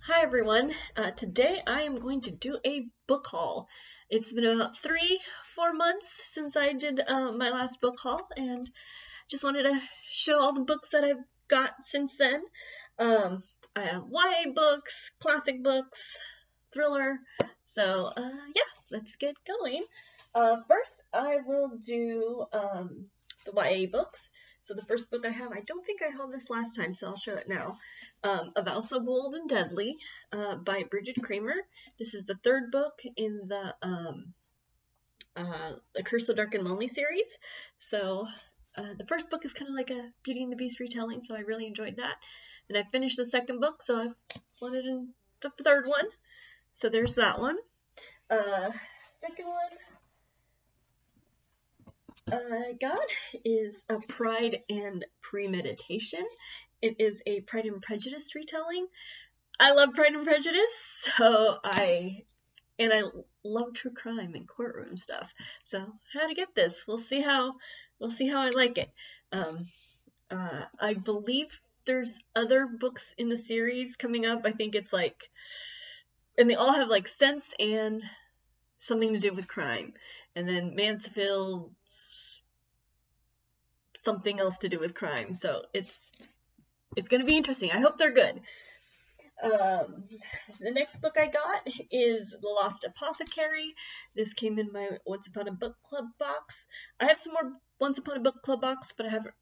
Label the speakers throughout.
Speaker 1: Hi everyone. Today I am going to do a book haul. It's been about 3-4 months since I did my last book haul, and just wanted to show all the books that I've got since then. I have YA books, classic books, thriller. So yeah, let's get going. First, I will do the YA books. So the first book I have, I don't think I held this last time, so I'll show it now. A Vow So Bold and Deadly by Bridget Kramer. This is the third book in the Curse So Dark and Lonely series. So the first book is kind of like a Beauty and the Beast retelling, so I really enjoyed that. And I finished the second book, so I wanted in the third one. So there's that one. Second one I got is a Pride and Premeditation. It is a Pride and Prejudice retelling. I love Pride and Prejudice, so I love true crime and courtroom stuff. So how to get this? We'll see how I like it. I believe there's other books in the series coming up. I think it's like, and they all have like sense and something to do with crime, and then Mansfield's something else to do with crime. So it's going to be interesting. I hope they're good. The next book I got is The Lost Apothecary. This came in my Once Upon a Book Club box. I have some more Once Upon a Book Club box, but I haven't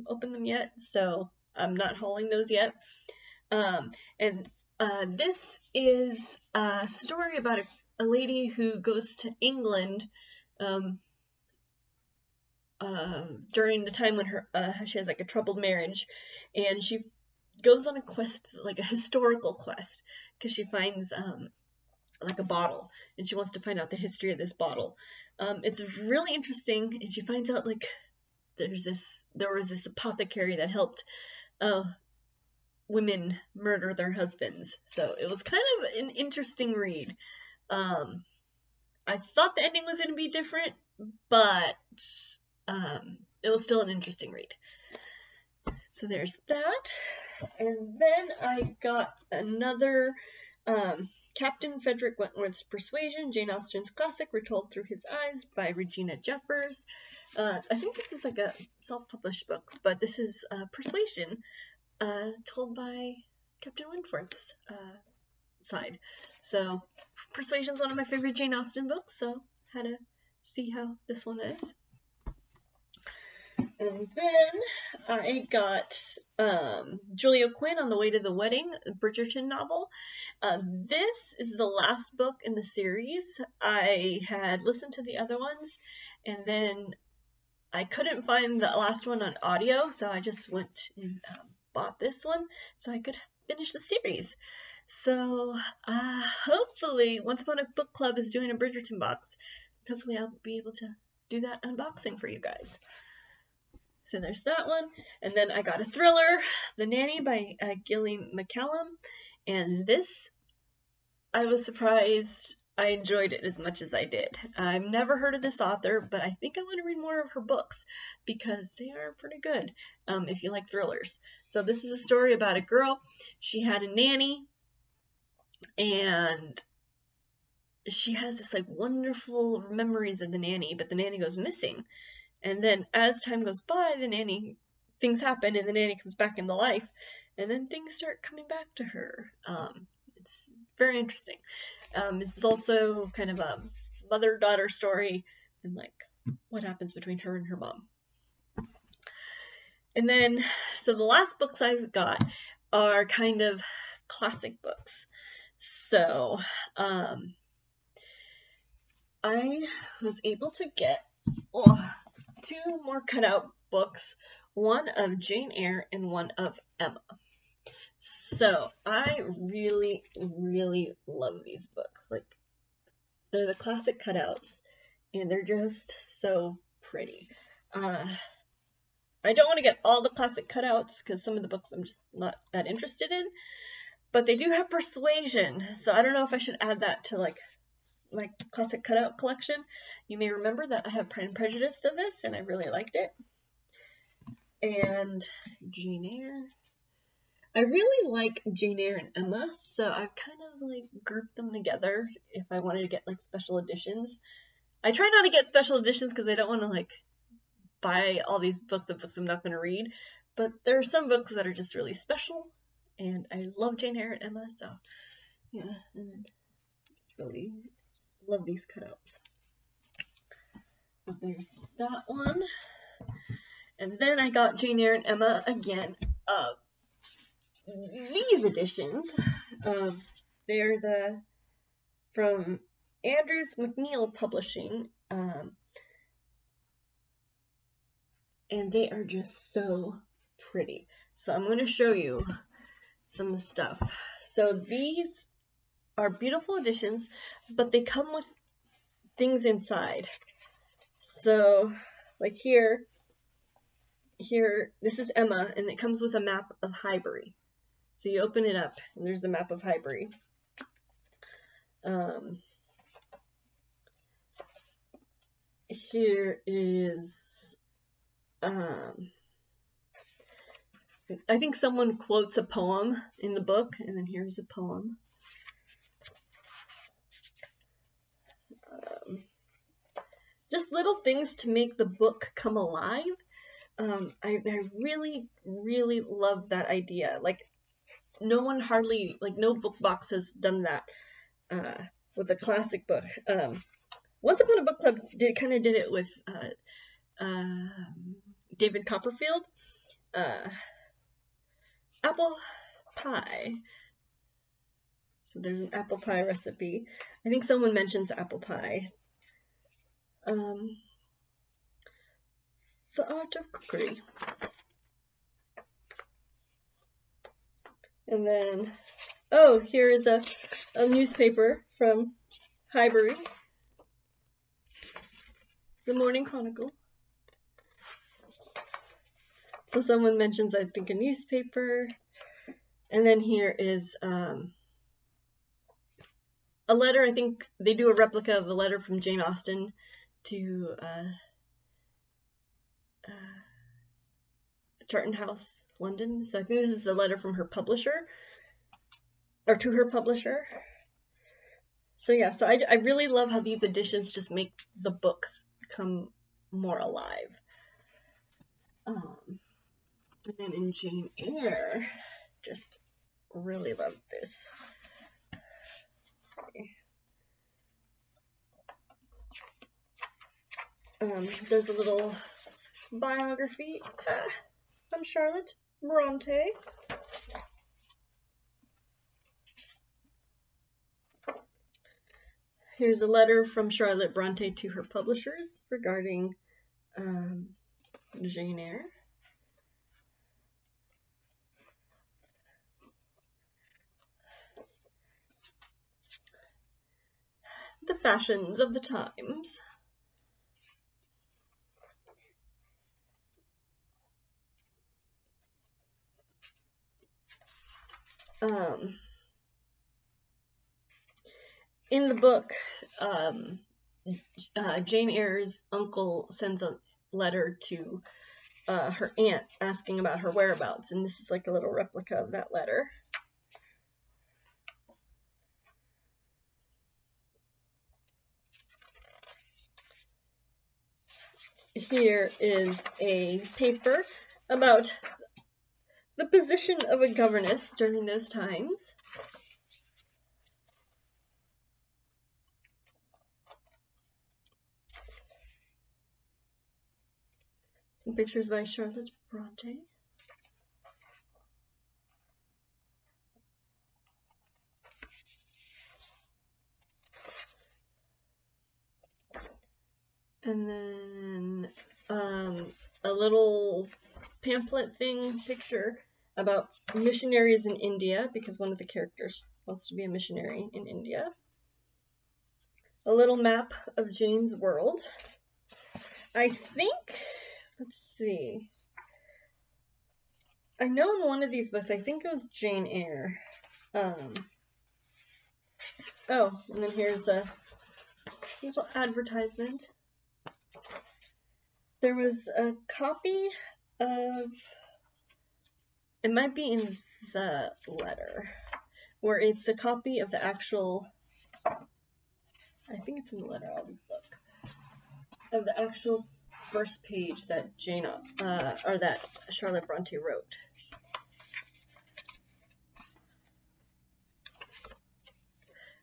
Speaker 1: opened them yet, so I'm not hauling those yet. This is a story about a lady who goes to England during the time when she has like a troubled marriage, and she goes on a quest, like a historical quest, because she finds like a bottle, and she wants to find out the history of this bottle. It's really interesting, and she finds out like there was this apothecary that helped women murder their husbands. So it was kind of an interesting read. I thought the ending was going to be different, but it was still an interesting read. So there's that. And then I got another Captain Frederick Wentworth's Persuasion, Jane Austen's classic, retold through his eyes by Regina Jeffers. I think this is like a self-published book, but this is Persuasion, told by Captain Wentworth's side. So Persuasion's one of my favorite Jane Austen books, so had to see how this one is. And then I got Julia Quinn on the Way to the Wedding, a Bridgerton novel. This is the last book in the series. I had listened to the other ones, and then I couldn't find the last one on audio, so I just went and bought this one so I could finish the series. So hopefully, Once Upon a Book Club is doing a Bridgerton box. Hopefully I'll be able to do that unboxing for you guys. So there's that one. And then I got a thriller, The Nanny by Gilly McCallum. And this, I was surprised I enjoyed it as much as I did. I've never heard of this author, but I think I want to read more of her books because they are pretty good if you like thrillers. So this is a story about a girl. She had a nanny, and she has this like wonderful memories of the nanny, but the nanny goes missing. And then as time goes by, things happen, and the nanny comes back into life, and then things start coming back to her. It's very interesting. This is also kind of a mother-daughter story, and like what happens between her and her mom. And then, so the last books I've got are kind of classic books. So, I was able to get two more cutout books, one of Jane Eyre and one of Emma. So I really, really love these books. Like, they're the classic cutouts, and they're just so pretty. I don't want to get all the classic cutouts because some of the books I'm just not that interested in, but they do have Persuasion, so I don't know if I should add that to like my classic cutout collection. You may remember that I have Pride and Prejudice of this, and I really liked it. And Jane Eyre. I really like Jane Eyre and Emma, so I've kind of like grouped them together if I wanted to get like special editions. I try not to get special editions because I don't want to like buy all these books of books I'm not going to read, but there are some books that are just really special, and I love Jane Eyre and Emma, so yeah, and really love these cutouts. So there's that one, and then I got Jane Eyre and Emma again. These editions, they're from Andrews McNeill Publishing, and they are just so pretty. So I'm going to show you some of the stuff. So these are beautiful editions, but they come with things inside. So like here, this is Emma, and it comes with a map of Highbury. So you open it up, and there's the map of Highbury. Here is, I think someone quotes a poem in the book, and then here's a poem. Just little things to make the book come alive. I really, really love that idea. Like, no book box has done that with a classic book. Once Upon a Book Club did it with David Copperfield. Apple pie. So there's an apple pie recipe. I think someone mentions apple pie. The Art of Cookery. And then, oh, here is a newspaper from Highbury. The Morning Chronicle. So someone mentions, I think, a newspaper. And then here is a letter. I think they do a replica of a letter from Jane Austen to Charterhouse, London. So I think this is a letter from her publisher, or to her publisher. So yeah, so I really love how these editions just make the book come more alive. And then in Jane Eyre, just really love this. There's a little biography from Charlotte Bronte. Here's a letter from Charlotte Bronte to her publishers regarding Jane Eyre. The fashions of the times. In the book, Jane Eyre's uncle sends a letter to her aunt asking about her whereabouts, and this is like a little replica of that letter. Here is a paper about the position of a governess during those times. Some pictures by Charlotte Bronte. And then a little pamphlet thing picture about missionaries in India, because one of the characters wants to be a missionary in India. A little map of Jane's world. I think, let's see. I know in one of these books, I think it was Jane Eyre. Oh, and then here's a little advertisement. There was a copy of, it might be in the letter, where it's a copy of the actual, I think it's in the letter, I'll look, of the actual first page that or that Charlotte Bronte wrote.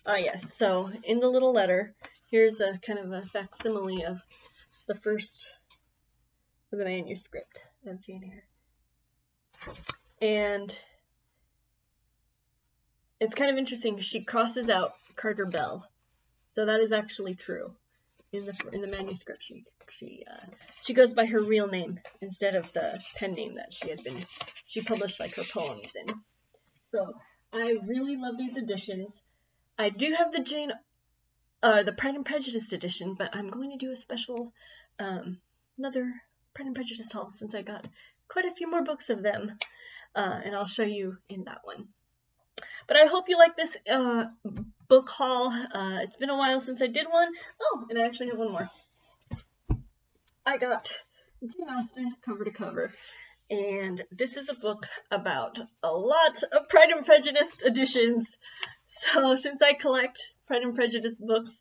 Speaker 1: Yes, so in the little letter, here's a kind of a facsimile of the first of the manuscript of Jane Eyre. And it's kind of interesting. She crosses out Carter Bell, so that is actually true. In the manuscript, she goes by her real name instead of the pen name that she published like her poems in. So I really love these editions. I do have the Pride and Prejudice edition, but I'm going to do a special another Pride and Prejudice haul since I got quite a few more books of them, and I'll show you in that one. But I hope you like this book haul. It's been a while since I did one. Oh, and I actually have one more. I got Jane Austen cover to cover. And this is a book about a lot of Pride and Prejudice editions. So since I collect Pride and Prejudice books,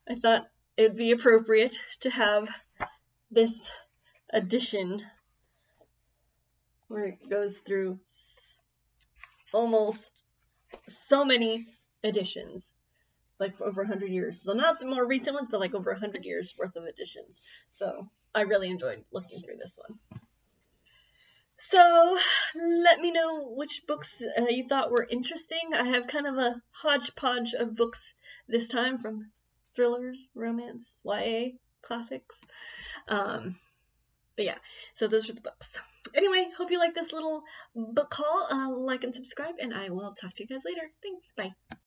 Speaker 1: I thought it would be appropriate to have this edition where it goes through almost so many editions, like over 100 years. So not the more recent ones, but like over 100 years worth of editions. So I really enjoyed looking through this one. So let me know which books you thought were interesting. I have kind of a hodgepodge of books this time, from thrillers, romance, YA, classics. But yeah, so those are the books. Anyway, hope you like this little book haul. Like and subscribe, and I will talk to you guys later. Thanks. Bye.